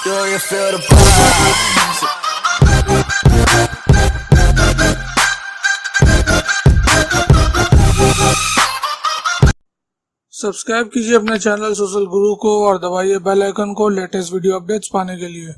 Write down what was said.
Do you feel the vibes? Subscribe कीजिए अपने channel social गुरु को और दबाइए बेल आइकन को लेटेस्ट वीडियो अपडेट्स पाने के लिए।